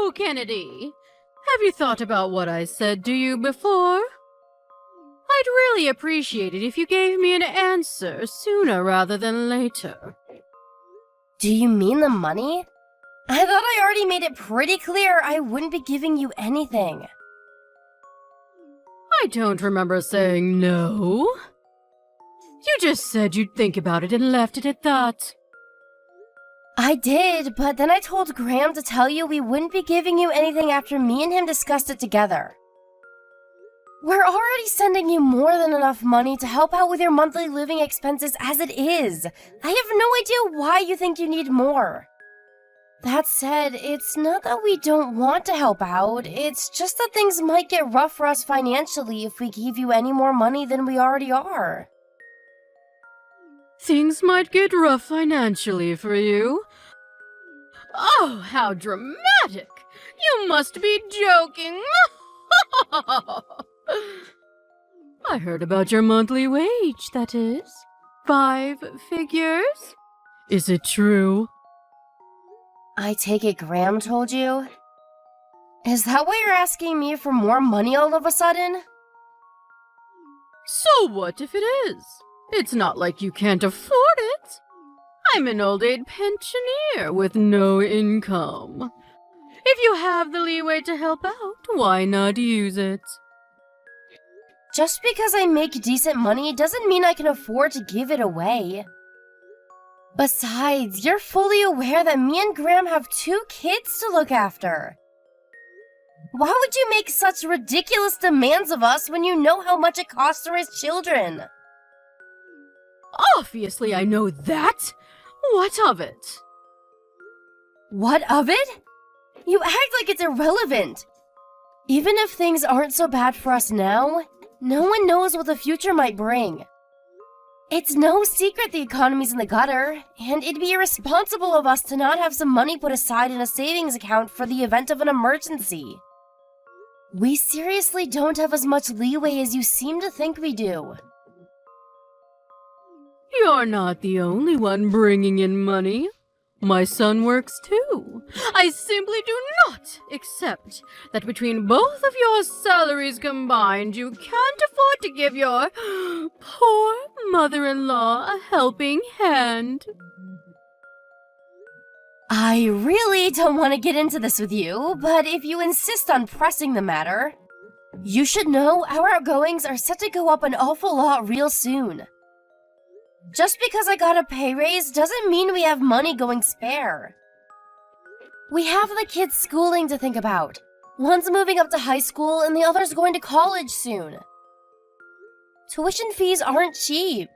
So, Kennedy, have you thought about what I said to you before? I'd really appreciate it if you gave me an answer sooner rather than later. Do you mean the money? I thought I already made it pretty clear I wouldn't be giving you anything. I don't remember saying no. You just said you'd think about it and left it at that. I did, but then I told Graham to tell you we wouldn't be giving you anything after me and him discussed it together. We're already sending you more than enough money to help out with your monthly living expenses as it is. I have no idea why you think you need more. That said, it's not that we don't want to help out, it's just that things might get rough for us financially if we give you any more money than we already are. Things might get rough financially for you. Oh, how dramatic! You must be joking! I heard about your monthly wage, that is. 5 figures? Is it true? I take it Graham told you? Is that why you're asking me for more money all of a sudden? So what if it is? It's not like you can't afford it. I'm an old-age pensioner with no income. If you have the leeway to help out, why not use it? Just because I make decent money doesn't mean I can afford to give it away. Besides, you're fully aware that me and Graham have 2 kids to look after. Why would you make such ridiculous demands of us when you know how much it costs to raise children? Obviously, I know that. What of it? What of it? You act like it's irrelevant. Even if things aren't so bad for us now, no one knows what the future might bring. It's no secret the economy's in the gutter, and it'd be irresponsible of us to not have some money put aside in a savings account for the event of an emergency. We seriously don't have as much leeway as you seem to think we do. You're not the only one bringing in money. My son works too. I simply do not accept that between both of your salaries combined, you can't afford to give your poor mother-in-law a helping hand. I really don't want to get into this with you, but if you insist on pressing the matter, you should know our outgoings are set to go up an awful lot real soon. Just because I got a pay raise doesn't mean we have money going spare. We have the kids' schooling to think about. One's moving up to high school and the other's going to college soon. Tuition fees aren't cheap.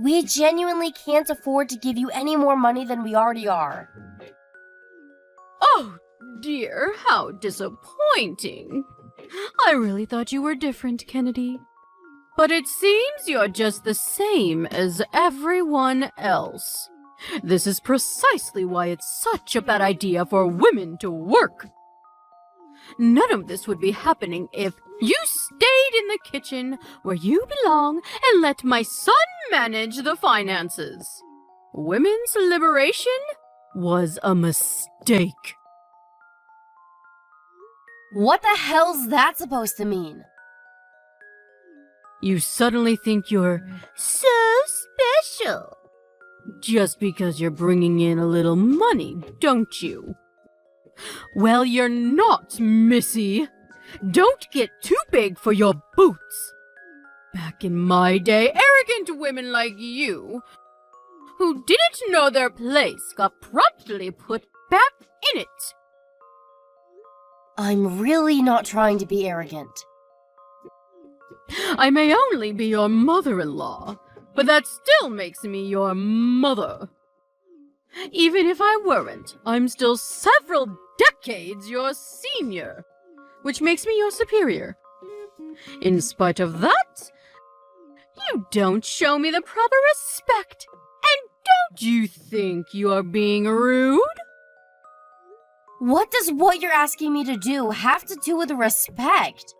We genuinely can't afford to give you any more money than we already are. Oh dear, how disappointing. I really thought you were different, Kennedy. But it seems you're just the same as everyone else. This is precisely why it's such a bad idea for women to work. None of this would be happening if you stayed in the kitchen where you belong and let my son manage the finances. Women's liberation was a mistake. What the hell's that supposed to mean? You suddenly think you're so special. Just because you're bringing in a little money, don't you? Well, you're not, Missy. Don't get too big for your boots. Back in my day, arrogant women like you, who didn't know their place, got promptly put back in it. I'm really not trying to be arrogant. I may only be your mother-in-law, but that still makes me your mother. Even if I weren't, I'm still several decades your senior, which makes me your superior. In spite of that, you don't show me the proper respect, and don't you think you're being rude? What does what you're asking me to do have to do with respect?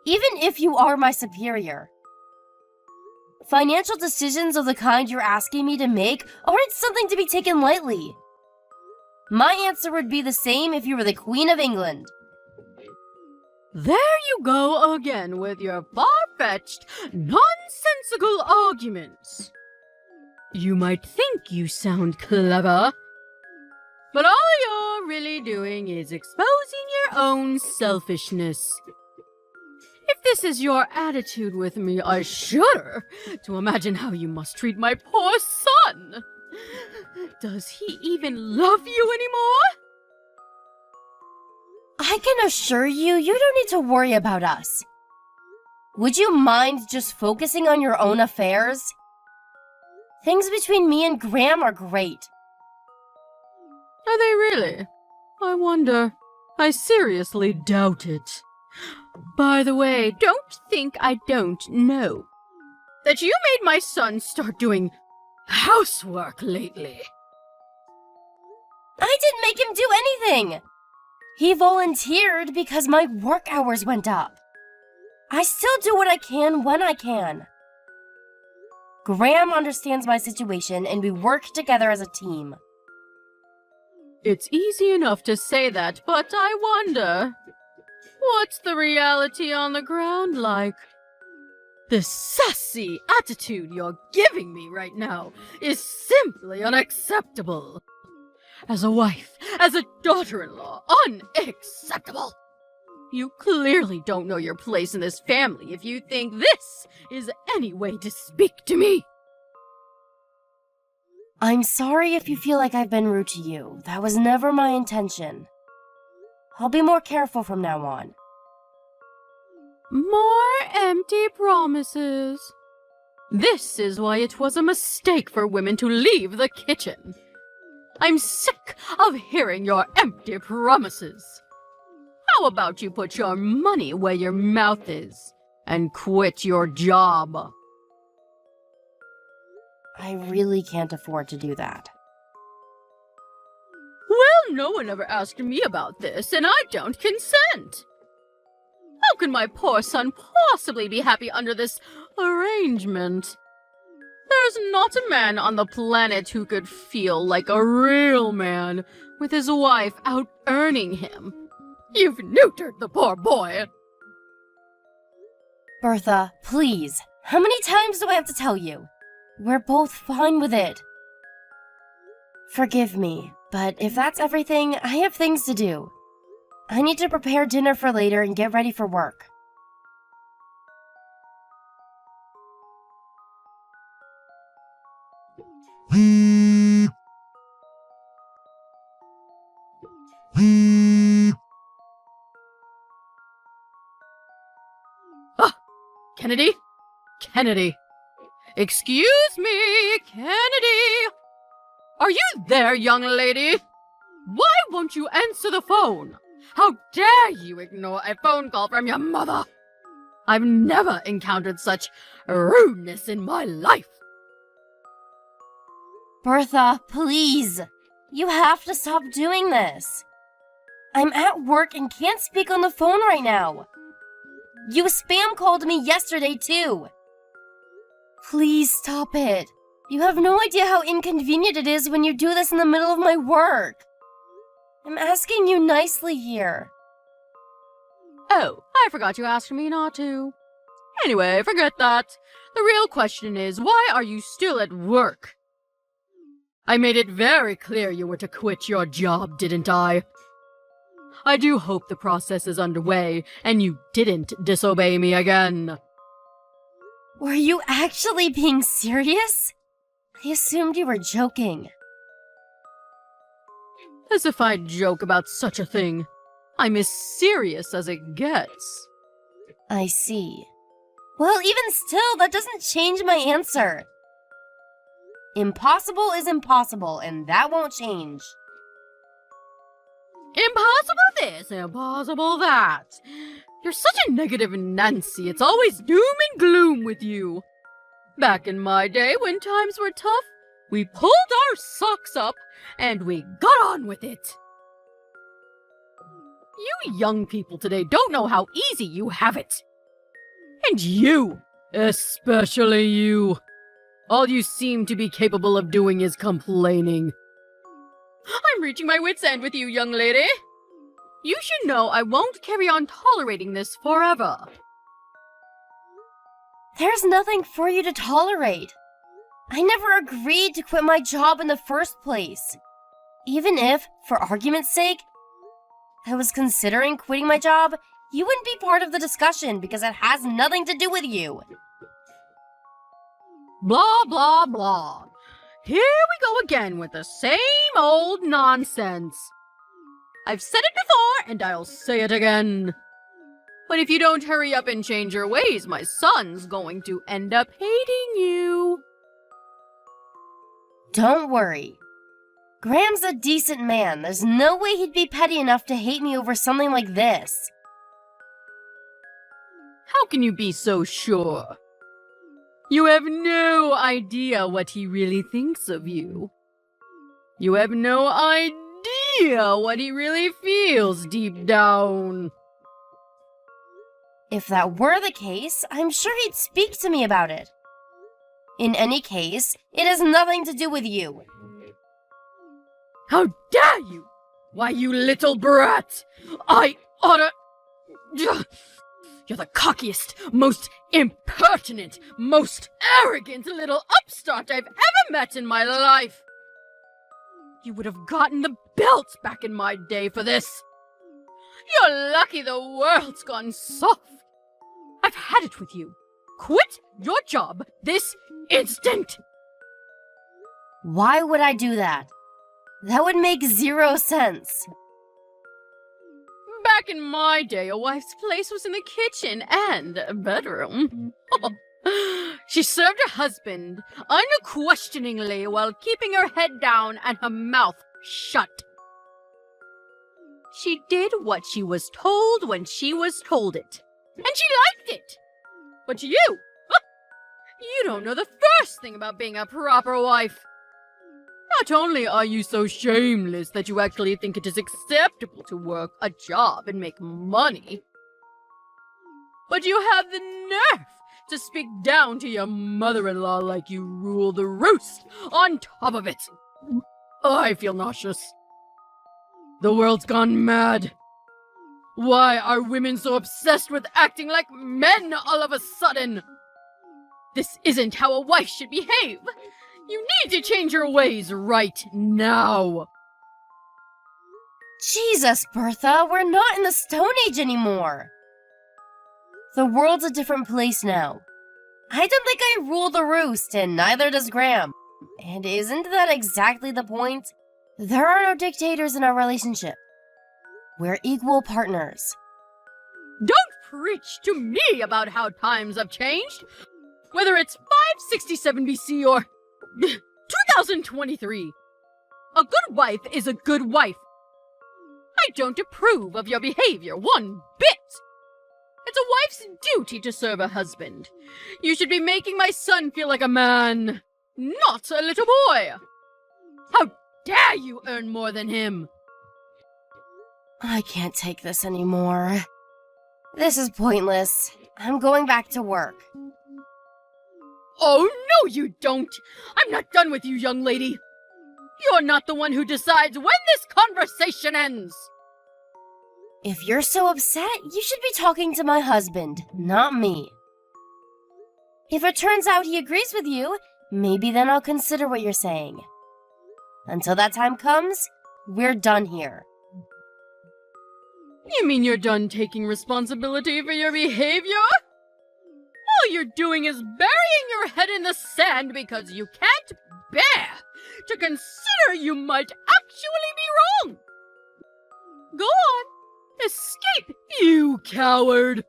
Even if you are my superior. Financial decisions of the kind you're asking me to make aren't something to be taken lightly. My answer would be the same if you were the Queen of England. There you go again with your far-fetched, nonsensical arguments. You might think you sound clever, but all you're really doing is exposing your own selfishness. If this is your attitude with me, I shudder to imagine how you must treat my poor son. Does he even love you anymore? I can assure you, you don't need to worry about us. Would you mind just focusing on your own affairs? Things between me and Graham are great. Are they really? I wonder. I seriously doubt it. By the way, don't think I don't know that you made my son start doing housework lately. I didn't make him do anything. He volunteered because my work hours went up. I still do what I can when I can. Graham understands my situation and we work together as a team. It's easy enough to say that, but I wonder, what's the reality on the ground like? The sassy attitude you're giving me right now is simply unacceptable. As a wife, as a daughter-in-law, unacceptable. You clearly don't know your place in this family if you think this is any way to speak to me. I'm sorry if you feel like I've been rude to you. That was never my intention. I'll be more careful from now on. More empty promises. This is why it was a mistake for women to leave the kitchen. I'm sick of hearing your empty promises. How about you put your money where your mouth is and quit your job? I really can't afford to do that. Well, no one ever asked me about this, and I don't consent. How can my poor son possibly be happy under this arrangement? There's not a man on the planet who could feel like a real man with his wife out earning him. You've neutered the poor boy. Bertha, please. How many times do I have to tell you? We're both fine with it. Forgive me, but if that's everything, I have things to do. I need to prepare dinner for later and get ready for work. Kennedy? Kennedy. Excuse me, Kennedy. Are you there, young lady? Why won't you answer the phone? How dare you ignore a phone call from your mother? I've never encountered such rudeness in my life. Bertha, please. You have to stop doing this. I'm at work and can't speak on the phone right now. You spam called me yesterday, too. Please stop it. You have no idea how inconvenient it is when you do this in the middle of my work. I'm asking you nicely here. Oh, I forgot you asked me not to. Anyway, forget that. The real question is, why are you still at work? I made it very clear you were to quit your job, didn't I? I do hope the process is underway and you didn't disobey me again. Were you actually being serious? I assumed you were joking. As if I'd joke about such a thing. I'm as serious as it gets. I see. Well, even still, that doesn't change my answer. Impossible is impossible, and that won't change. Impossible this, impossible that. You're such a negative Nancy. It's always doom and gloom with you. Back in my day, when times were tough, we pulled our socks up and we got on with it. You young people today don't know how easy you have it. And you, especially you. All you seem to be capable of doing is complaining. I'm reaching my wit's end with you, young lady. You should know I won't carry on tolerating this forever. There's nothing for you to tolerate. I never agreed to quit my job in the first place. Even if, for argument's sake, I was considering quitting my job, you wouldn't be part of the discussion because it has nothing to do with you. Blah, blah, blah. Here we go again with the same old nonsense. I've said it before, and I'll say it again. But if you don't hurry up and change your ways, my son's going to end up hating you. Don't worry. Graham's a decent man. There's no way he'd be petty enough to hate me over something like this. How can you be so sure? You have no idea what he really thinks of you. You have no idea what he really feels deep down. If that were the case, I'm sure he'd speak to me about it. In any case, it has nothing to do with you. How dare you! Why, you little brat! I oughta... You're the cockiest, most impertinent, most arrogant little upstart I've ever met in my life! You would have gotten the belt back in my day for this! You're lucky the world's gone soft! I've had it with you! Quit your job this instant! Why would I do that? That would make 0 sense. Back in my day, a wife's place was in the kitchen and bedroom. She served her husband unquestioningly while keeping her head down and her mouth shut. She did what she was told when she was told it. And she liked it. But you don't know the first thing about being a proper wife. Not only are you so shameless that you actually think it is acceptable to work a job and make money, but you have the nerve to speak down to your mother-in-law like you rule the roost on top of it. I feel nauseous. The world's gone mad. Why are women so obsessed with acting like men all of a sudden? This isn't how a wife should behave. You need to change your ways right now. Jesus, Bertha, we're not in the Stone Age anymore. The world's a different place now. I don't think I rule the roost, and neither does Graham. And isn't that exactly the point? There are no dictators in our relationship. We're equal partners. Don't preach to me about how times have changed. Whether it's 567 BC or 2023. A good wife is a good wife. I don't approve of your behavior one bit. It's a wife's duty to serve a husband. You should be making my son feel like a man, not a little boy. How dare you earn more than him? I can't take this anymore. This is pointless. I'm going back to work. Oh, no, you don't! I'm not done with you, young lady! You're not the one who decides when this conversation ends! If you're so upset, you should be talking to my husband, not me. If it turns out he agrees with you, maybe then I'll consider what you're saying. Until that time comes, we're done here. You mean you're done taking responsibility for your behavior? All you're doing is burying your head in the sand because you can't bear to consider you might actually be wrong. Go on, escape, you coward.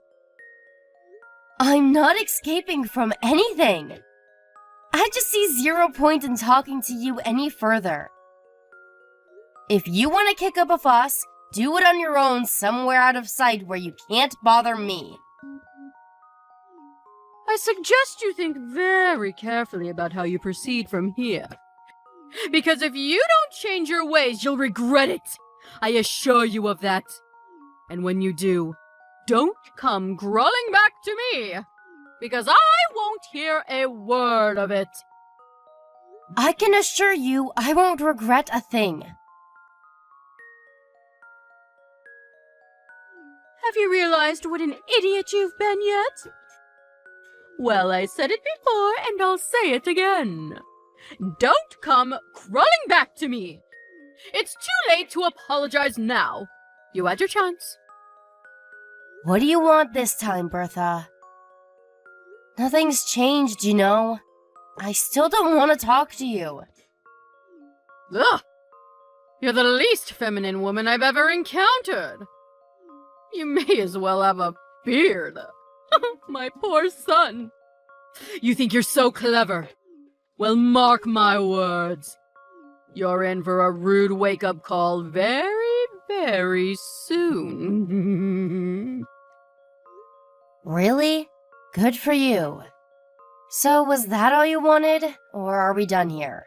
I'm not escaping from anything. I just see 0 point in talking to you any further. If you want to kick up a fuss, do it on your own somewhere out of sight where you can't bother me. I suggest you think very carefully about how you proceed from here. Because if you don't change your ways, you'll regret it. I assure you of that. And when you do, don't come crawling back to me. Because I won't hear a word of it. I can assure you I won't regret a thing. Have you realized what an idiot you've been yet? Well, I said it before, and I'll say it again. Don't come crawling back to me! It's too late to apologize now. You had your chance. What do you want this time, Bertha? Nothing's changed, you know. I still don't want to talk to you. Ugh! You're the least feminine woman I've ever encountered. You may as well have a beard. My poor son. You think you're so clever? Well, mark my words. You're in for a rude wake-up call very, very soon. Really? Good for you. So was that all you wanted, or are we done here?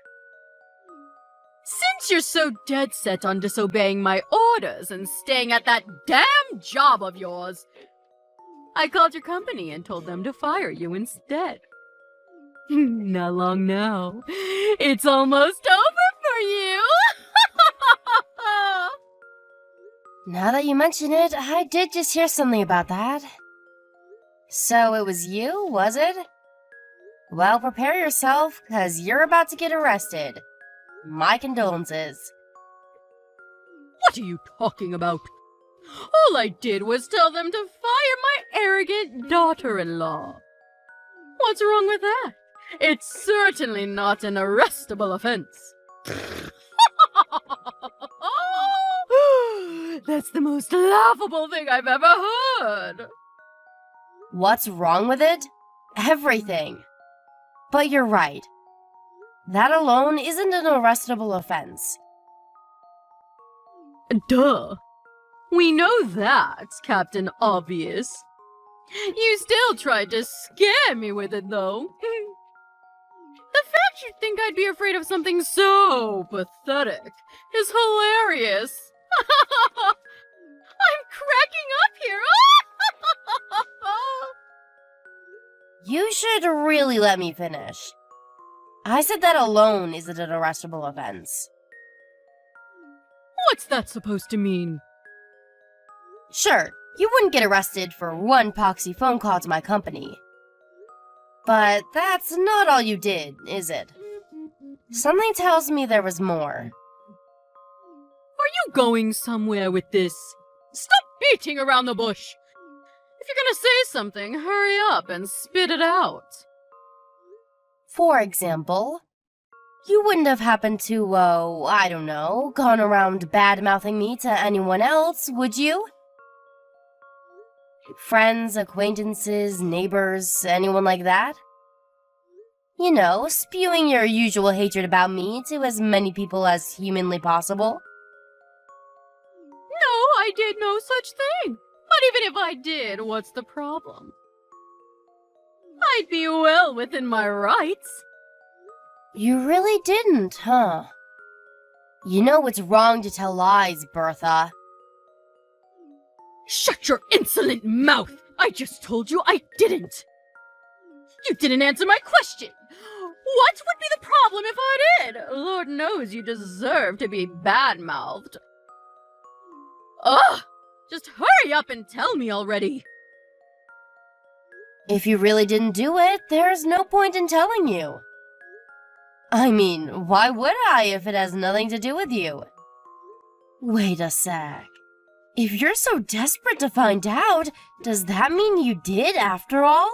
Since you're so dead set on disobeying my orders and staying at that damn job of yours, I called your company and told them to fire you instead. Not long now. It's almost over for you! Now that you mention it, I did just hear something about that. So it was you, was it? Well, prepare yourself, 'cause you're about to get arrested. My condolences. What are you talking about? All I did was tell them to fire my arrogant daughter-in-law. What's wrong with that? It's certainly not an arrestable offense. That's the most laughable thing I've ever heard. What's wrong with it? Everything. But you're right. That alone isn't an arrestable offense. Duh. We know that, Captain Obvious. You still tried to scare me with it, though. The fact you think I'd be afraid of something so pathetic is hilarious. I'm cracking up here. You should really let me finish. I said that alone isn't an arrestable offense. What's that supposed to mean? Sure, you wouldn't get arrested for one poxy phone call to my company. But that's not all you did, is it? Something tells me there was more. Are you going somewhere with this? Stop beating around the bush! If you're gonna say something, hurry up and spit it out. For example, you wouldn't have happened to, I don't know, gone around bad-mouthing me to anyone else, would you? Friends, acquaintances, neighbors, anyone like that? You know, spewing your usual hatred about me to as many people as humanly possible. No, I did no such thing. But even if I did, what's the problem? I'd be well within my rights. You really didn't, huh? You know it's wrong to tell lies, Bertha. Shut your insolent mouth! I just told you I didn't! You didn't answer my question! What would be the problem if I did? Lord knows you deserve to be bad-mouthed. Ugh! Just hurry up and tell me already! If you really didn't do it, there's no point in telling you. I mean, why would I if it has nothing to do with you? Wait a sec. If you're so desperate to find out, does that mean you did after all?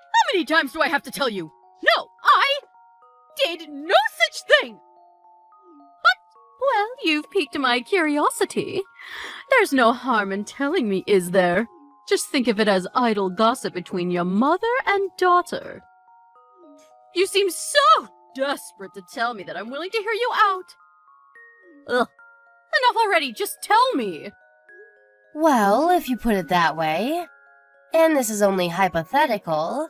How many times do I have to tell you? No, I did no such thing! But, well, you've piqued my curiosity. There's no harm in telling me, is there? Just think of it as idle gossip between your mother and daughter. You seem so desperate to tell me that I'm willing to hear you out. Ugh. Enough already, just tell me. Well, if you put it that way, and this is only hypothetical,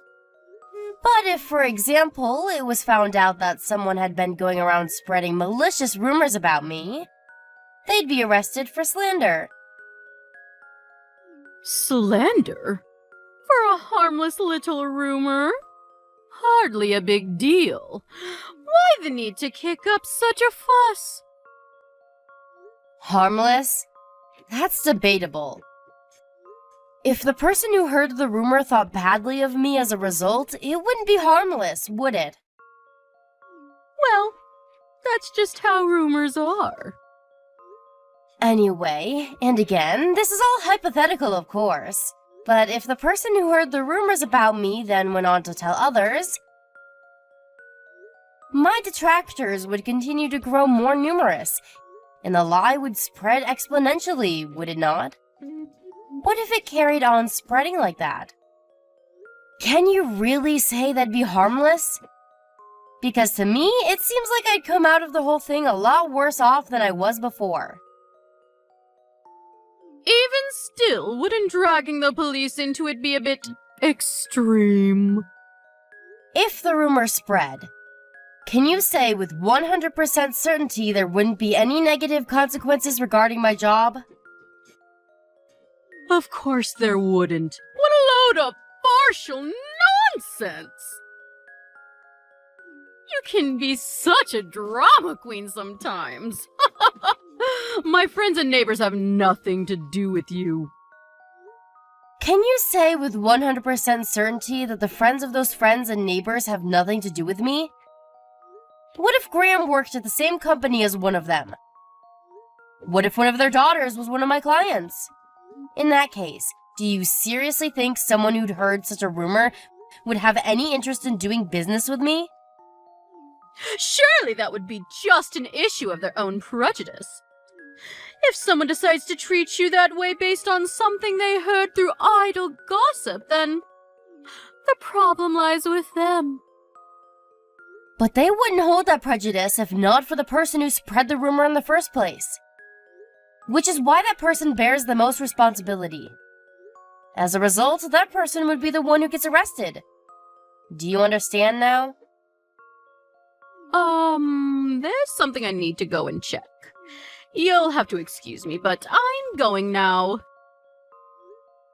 but if, for example, it was found out that someone had been going around spreading malicious rumors about me, they'd be arrested for slander. Slander? For a harmless little rumor? Hardly a big deal. Why the need to kick up such a fuss? Harmless? That's debatable. If the person who heard the rumor thought badly of me as a result, it wouldn't be harmless, would it? Well, that's just how rumors are. Anyway, and again, this is all hypothetical, of course. But if the person who heard the rumors about me then went on to tell others, my detractors would continue to grow more numerous, and the lie would spread exponentially, would it not? What if it carried on spreading like that? Can you really say that'd be harmless? Because to me, it seems like I'd come out of the whole thing a lot worse off than I was before. Even still, wouldn't dragging the police into it be a bit extreme? If the rumor spread, can you say with 100% certainty there wouldn't be any negative consequences regarding my job? Of course there wouldn't. What a load of partial nonsense! You can be such a drama queen sometimes. My friends and neighbors have nothing to do with you. Can you say with 100% certainty that the friends of those friends and neighbors have nothing to do with me? What if Graham worked at the same company as one of them? What if one of their daughters was one of my clients? In that case, do you seriously think someone who'd heard such a rumor would have any interest in doing business with me? Surely that would be just an issue of their own prejudice. If someone decides to treat you that way based on something they heard through idle gossip, then the problem lies with them. But they wouldn't hold that prejudice if not for the person who spread the rumor in the first place. Which is why that person bears the most responsibility. As a result, that person would be the one who gets arrested. Do you understand now? There's something I need to go and check. You'll have to excuse me, but I'm going now.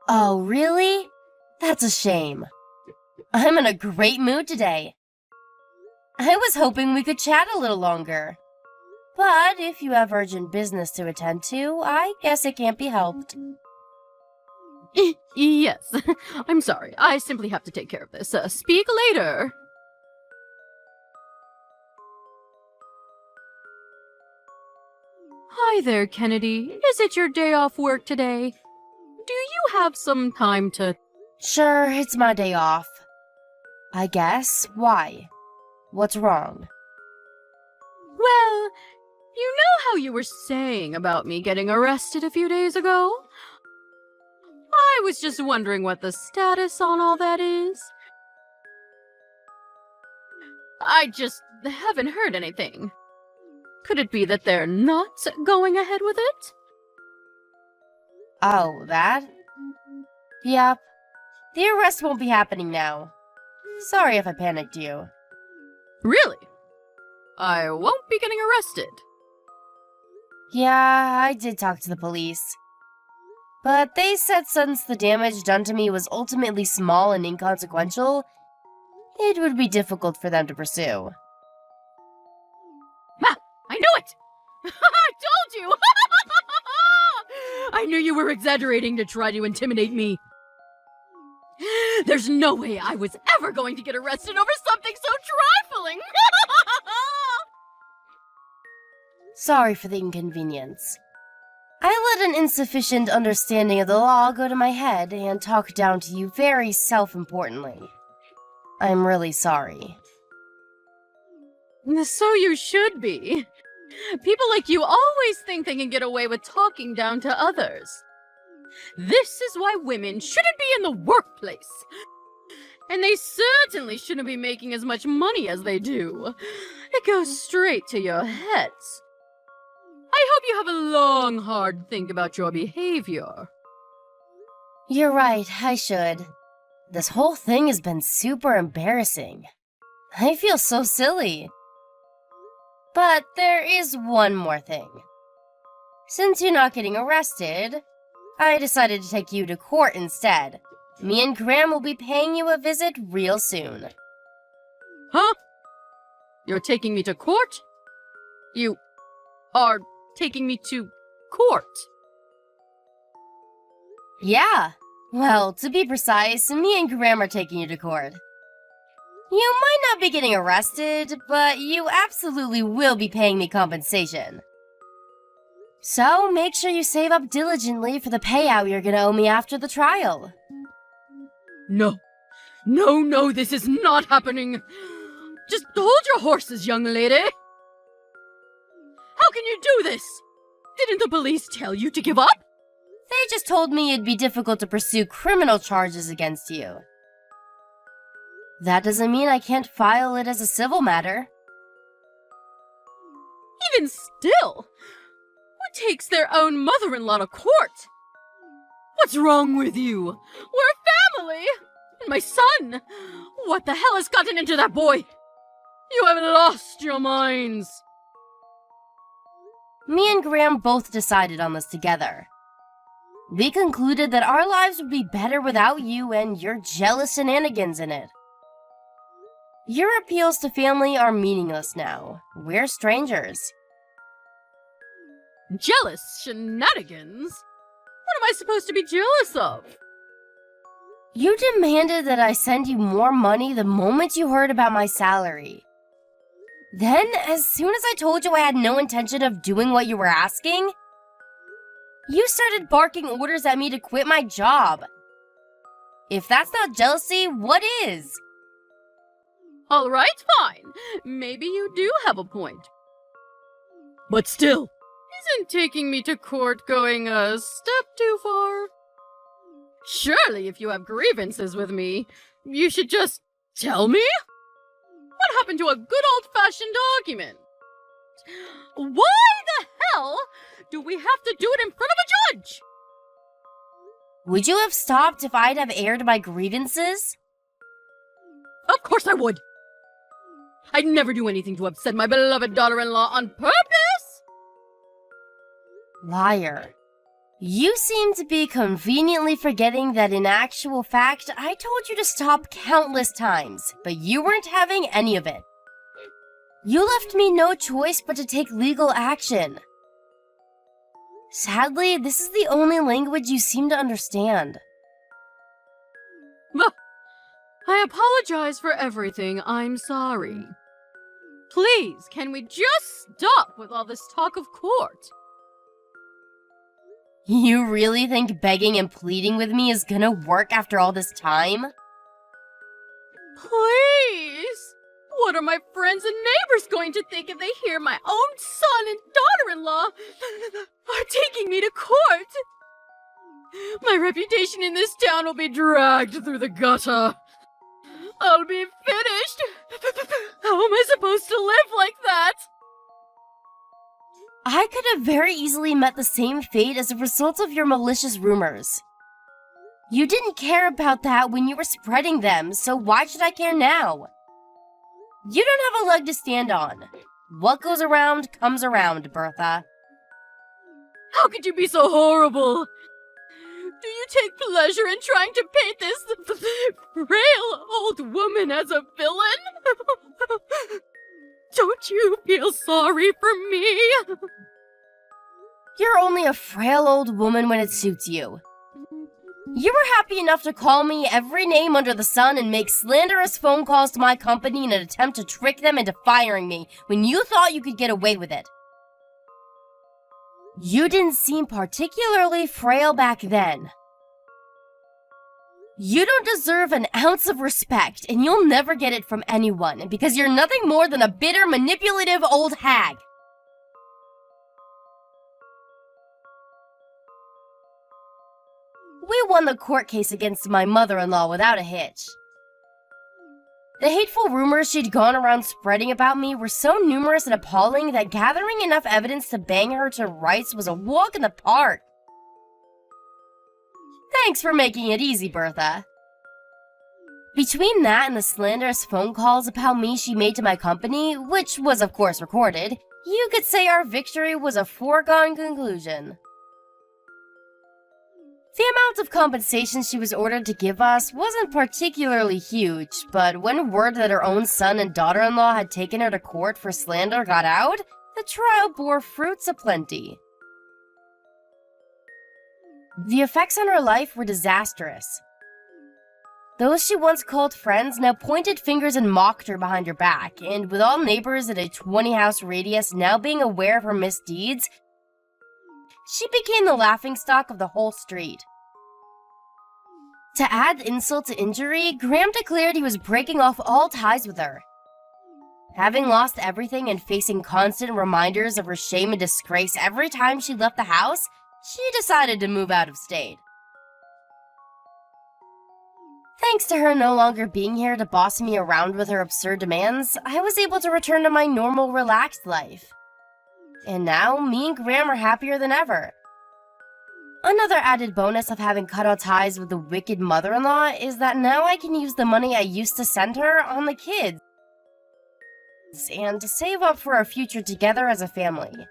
Oh, really? That's a shame. I'm in a great mood today. I was hoping we could chat a little longer. But if you have urgent business to attend to, I guess it can't be helped. Yes, I'm sorry. I simply have to take care of this. Speak later. Hi there, Kennedy. Is it your day off work today? Do you have some time to... Sure, it's my day off. I guess. Why? What's wrong? Well, you know how you were saying about me getting arrested a few days ago? I was just wondering what the status on all that is. I just haven't heard anything. Could it be that they're not going ahead with it? Oh, that? Yep. The arrest won't be happening now. Sorry if I panicked you. Really? I won't be getting arrested. Yeah, I did talk to the police. But they said since the damage done to me was ultimately small and inconsequential, it would be difficult for them to pursue. Ah, I knew it! I told you! I knew you were exaggerating to try to intimidate me. There's no way I was ever going to get arrested over something so trifling! Sorry for the inconvenience. I let an insufficient understanding of the law go to my head and talk down to you very self-importantly. I'm really sorry. So you should be. People like you always think they can get away with talking down to others. This is why women shouldn't be in the workplace. And they certainly shouldn't be making as much money as they do. It goes straight to your heads. I hope you have a long, hard think about your behavior. You're right, I should. This whole thing has been super embarrassing. I feel so silly. But there is one more thing. Since you're not getting arrested, I decided to take you to court instead. Me and Graham will be paying you a visit real soon. Huh? You're taking me to court? You are taking me to court? Yeah, Well, to be precise, me and Graham are taking you to court. You might not be getting arrested, but you absolutely will be paying me compensation. So, make sure you save up diligently for the payout you're gonna owe me after the trial. No. No, this is not happening. Just hold your horses, young lady. How can you do this? Didn't the police tell you to give up? They just told me it'd be difficult to pursue criminal charges against you. That doesn't mean I can't file it as a civil matter. Even still, who takes their own mother-in-law to court? What's wrong with you? We're a family! And my son! What the hell has gotten into that boy? You have lost your minds! Me and Graham both decided on this together. We concluded that our lives would be better without you and your jealous shenanigans in it. Your appeals to family are meaningless now. We're strangers. Jealous shenanigans? What am I supposed to be jealous of? You demanded that I send you more money the moment you heard about my salary. Then, as soon as I told you I had no intention of doing what you were asking, you started barking orders at me to quit my job. If that's not jealousy, what is? All right, fine. Maybe you do have a point. But still, isn't taking me to court going a step too far? Surely, if you have grievances with me, you should just tell me? What happened to a good old-fashioned argument? Why the hell do we have to do it in front of a judge? Would you have stopped if I'd have aired my grievances? Of course I would. I'd never do anything to upset my beloved daughter-in-law on purpose. Liar. You seem to be conveniently forgetting that in actual fact, I told you to stop countless times, but you weren't having any of it. You left me no choice but to take legal action. Sadly, this is the only language you seem to understand. I apologize for everything. I'm sorry. Please, can we just stop with all this talk of court? You really think begging and pleading with me is gonna work after all this time? Please! What are my friends and neighbors going to think if they hear my own son and daughter-in-law are taking me to court? My reputation in this town will be dragged through the gutter. I'll be finished. How am I supposed to live like that? I could have very easily met the same fate as a result of your malicious rumors. You didn't care about that when you were spreading them, so why should I care now? You don't have a leg to stand on. What goes around comes around, Bertha. How could you be so horrible? Do you take pleasure in trying to paint this frail old woman as a villain? Don't you feel sorry for me? You're only a frail old woman when it suits you. You were happy enough to call me every name under the sun and make slanderous phone calls to my company in an attempt to trick them into firing me when you thought you could get away with it. You didn't seem particularly frail back then. You don't deserve an ounce of respect, and you'll never get it from anyone because you're nothing more than a bitter, manipulative old hag. We won the court case against my mother-in-law without a hitch. The hateful rumors she'd gone around spreading about me were so numerous and appalling that gathering enough evidence to bang her to rights was a walk in the park. Thanks for making it easy, Bertha. Between that and the slanderous phone calls about me she made to my company, which was of course recorded, you could say our victory was a foregone conclusion. The amount of compensation she was ordered to give us wasn't particularly huge, but when word that her own son and daughter-in-law had taken her to court for slander got out, the trial bore fruits aplenty. The effects on her life were disastrous. Those she once called friends now pointed fingers and mocked her behind her back, and with all neighbors at a 20-house radius now being aware of her misdeeds, she became the laughingstock of the whole street. To add insult to injury, Graham declared he was breaking off all ties with her. Having lost everything and facing constant reminders of her shame and disgrace every time she left the house, she decided to move out of state. Thanks to her no longer being here to boss me around with her absurd demands, I was able to return to my normal, relaxed life. And now, me and Graham are happier than ever. Another added bonus of having cut all ties with the wicked mother-in-law is that now I can use the money I used to send her on the kids and to save up for our future together as a family.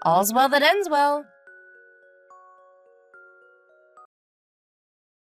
All's well that ends well.